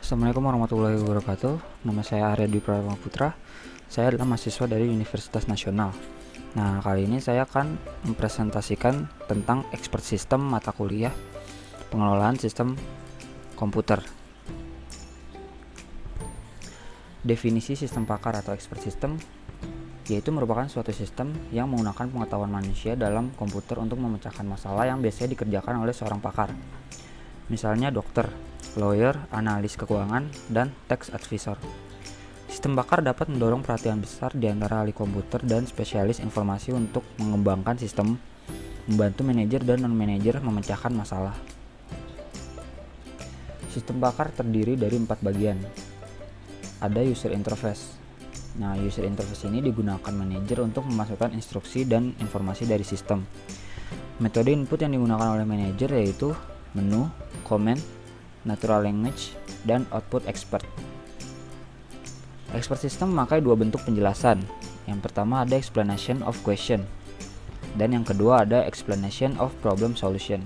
Assalamualaikum warahmatullahi wabarakatuh. Nama saya Arya Dwi Pratama Putra. Saya adalah mahasiswa dari Universitas Nasional. Nah, kali ini saya akan mempresentasikan tentang expert system mata kuliah pengelolaan sistem komputer. Definisi sistem pakar atau expert system yaitu merupakan suatu sistem yang menggunakan pengetahuan manusia dalam komputer untuk memecahkan masalah yang biasanya dikerjakan oleh seorang pakar. Misalnya dokter, lawyer, analis keuangan, dan tax advisor. Sistem pakar dapat mendorong perhatian besar di antara ahli komputer dan spesialis informasi untuk mengembangkan sistem, membantu manajer dan non-manajer memecahkan masalah. Sistem pakar terdiri dari 4 bagian. Ada user interface. Nah, user interface ini digunakan manajer untuk memasukkan instruksi dan informasi dari sistem. Metode input yang digunakan oleh manajer yaitu menu, command, natural language, dan output expert. Expert system memakai dua bentuk penjelasan. Yang pertama ada explanation of question, dan yang kedua ada explanation of problem solution.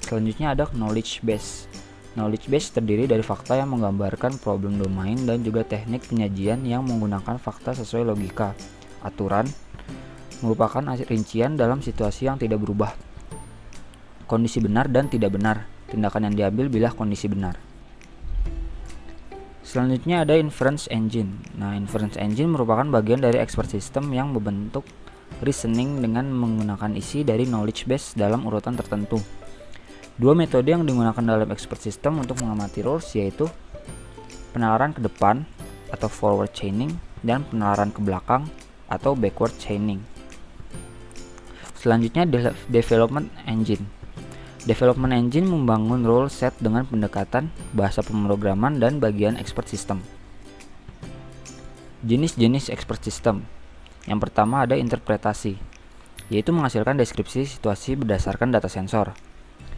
Selanjutnya ada knowledge base. Knowledge base terdiri dari fakta yang menggambarkan problem domain dan juga teknik penyajian yang menggunakan fakta sesuai logika. Aturan merupakan rincian dalam situasi yang tidak berubah. Kondisi benar dan tidak benar. Tindakan yang diambil bila kondisi benar. Selanjutnya ada inference engine. Nah, inference engine merupakan bagian dari expert system yang membentuk reasoning dengan menggunakan isi dari knowledge base dalam urutan tertentu. Dua metode yang digunakan dalam expert system untuk mengamati rules yaitu penalaran ke depan atau forward chaining dan penalaran ke belakang atau backward chaining. Selanjutnya development engine. Development engine membangun rule set dengan pendekatan bahasa pemrograman dan bagian expert system. Jenis-jenis expert system. Yang pertama ada interpretasi, yaitu menghasilkan deskripsi situasi berdasarkan data sensor.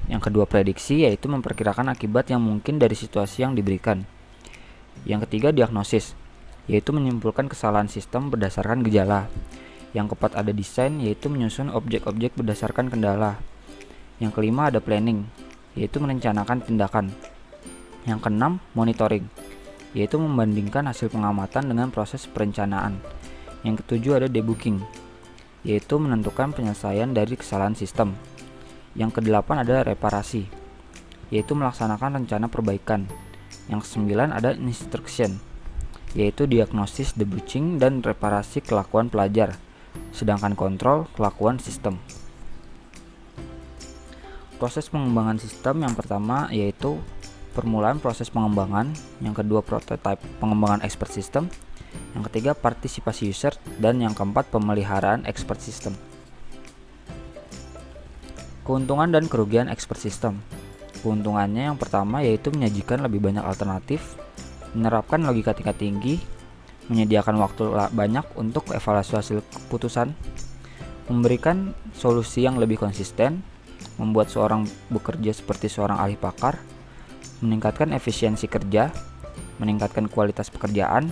Yang kedua prediksi, yaitu memperkirakan akibat yang mungkin dari situasi yang diberikan. Yang ketiga diagnosis, yaitu menyimpulkan kesalahan sistem berdasarkan gejala. Yang keempat ada desain, yaitu menyusun objek-objek berdasarkan kendala. Yang kelima ada planning, yaitu merencanakan tindakan. Yang keenam monitoring, yaitu membandingkan hasil pengamatan dengan proses perencanaan. Yang ketujuh ada debugging, yaitu menentukan penyelesaian dari kesalahan sistem. Yang kedelapan ada reparasi, yaitu melaksanakan rencana perbaikan. Yang kesembilan ada instruction, yaitu diagnosis debugging dan reparasi kelakuan pelajar, sedangkan kontrol kelakuan sistem. Proses pengembangan sistem yang pertama yaitu permulaan proses pengembangan, yang kedua prototype pengembangan expert system, yang ketiga partisipasi user, dan yang keempat pemeliharaan expert system. Keuntungan dan kerugian expert system. Keuntungannya yang pertama yaitu menyajikan lebih banyak alternatif, menerapkan logika tingkat tinggi, menyediakan waktu banyak untuk evaluasi hasil keputusan, memberikan solusi yang lebih konsisten, membuat seorang bekerja seperti seorang ahli pakar, meningkatkan efisiensi kerja, meningkatkan kualitas pekerjaan,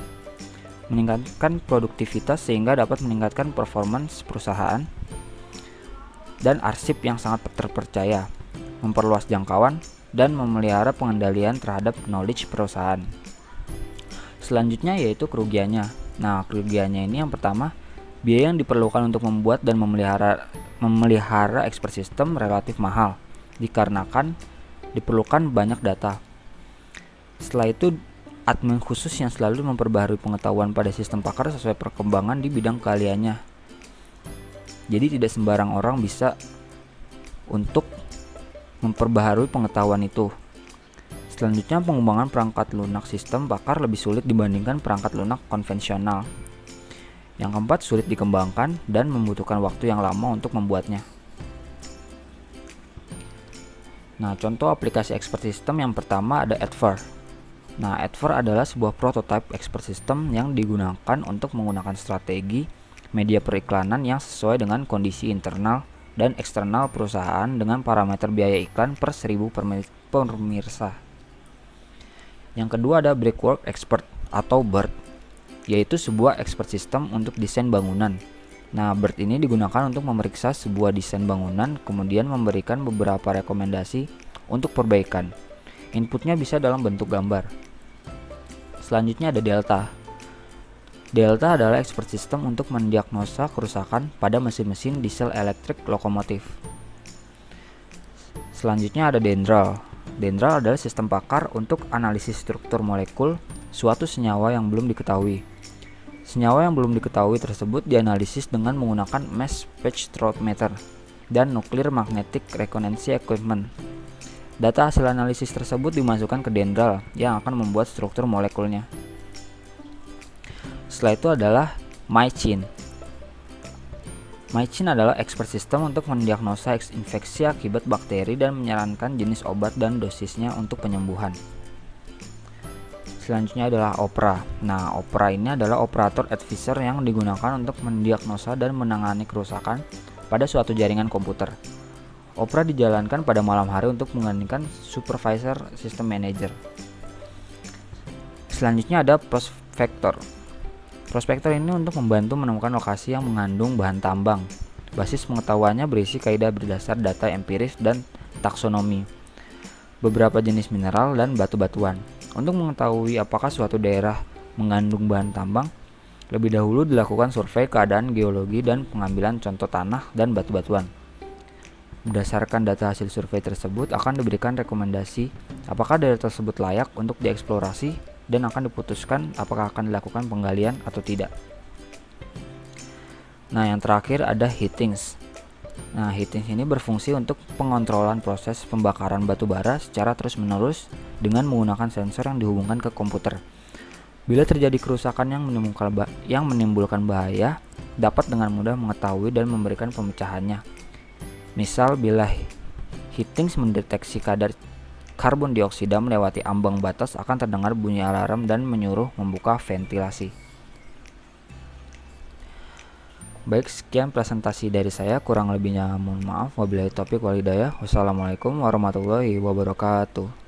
meningkatkan produktivitas sehingga dapat meningkatkan performance perusahaan, dan arsip yang sangat terpercaya, memperluas jangkauan, dan memelihara pengendalian terhadap knowledge perusahaan. Selanjutnya yaitu kerugiannya. Nah, kerugiannya ini yang pertama, biaya yang diperlukan untuk membuat dan memelihara expert system relatif mahal, dikarenakan diperlukan banyak data. Setelah itu, admin khusus yang selalu memperbaharui pengetahuan pada sistem pakar sesuai perkembangan di bidang keahliannya. Jadi tidak sembarang orang bisa untuk memperbaharui pengetahuan itu. Selanjutnya pengembangan perangkat lunak sistem pakar lebih sulit dibandingkan perangkat lunak konvensional. Yang keempat sulit dikembangkan dan membutuhkan waktu yang lama untuk membuatnya. Nah, contoh aplikasi expert system yang pertama ada Adver. Nah, Adver adalah sebuah prototype expert system yang digunakan untuk menggunakan strategi media periklanan yang sesuai dengan kondisi internal dan eksternal perusahaan dengan parameter biaya iklan per 1000 pemirsa. Yang kedua ada Brickwork Expert atau BERT, yaitu sebuah expert system untuk desain bangunan. Nah, BERT ini digunakan untuk memeriksa sebuah desain bangunan, kemudian memberikan beberapa rekomendasi untuk perbaikan. Inputnya bisa dalam bentuk gambar. Selanjutnya ada delta. Delta adalah expert system untuk mendiagnosa kerusakan pada mesin-mesin diesel elektrik lokomotif. Selanjutnya ada dendral. Dendral adalah sistem pakar untuk analisis struktur molekul suatu senyawa yang belum diketahui. Senyawa yang belum diketahui tersebut dianalisis dengan menggunakan mass spectrometer dan nuclear magnetic resonance equipment. Data hasil analisis tersebut dimasukkan ke dendral yang akan membuat struktur molekulnya. Setelah itu adalah MyChin. MyChin adalah expert system untuk mendiagnosa infeksi akibat bakteri dan menyarankan jenis obat dan dosisnya untuk penyembuhan. Selanjutnya adalah Opera. Nah, Opera ini adalah operator advisor yang digunakan untuk mendiagnosa dan menangani kerusakan pada suatu jaringan komputer. Opera dijalankan pada malam hari untuk menggantikan supervisor system manager. Selanjutnya ada Prospector. Prospector ini untuk membantu menemukan lokasi yang mengandung bahan tambang. Basis pengetahuannya berisi kaidah berdasar data empiris dan taksonomi, beberapa jenis mineral dan batu-batuan. Untuk mengetahui apakah suatu daerah mengandung bahan tambang, lebih dahulu dilakukan survei keadaan geologi dan pengambilan contoh tanah dan batu-batuan. Berdasarkan data hasil survei tersebut akan diberikan rekomendasi apakah daerah tersebut layak untuk dieksplorasi dan akan diputuskan apakah akan dilakukan penggalian atau tidak. Nah, yang terakhir ada heatings. Nah, heatings ini berfungsi untuk pengontrolan proses pembakaran batu bara secara terus-menerus dengan menggunakan sensor yang dihubungkan ke komputer. Bila terjadi kerusakan yang menimbulkan bahaya, dapat dengan mudah mengetahui dan memberikan pemecahannya. Misal, bila heatings mendeteksi kadar karbon dioksida melewati ambang batas, akan terdengar bunyi alarm dan menyuruh membuka ventilasi. Baik, sekian presentasi dari saya, kurang lebihnya mohon maaf. Wabillahi taufiq wal hidayah. Wassalamualaikum warahmatullahi wabarakatuh.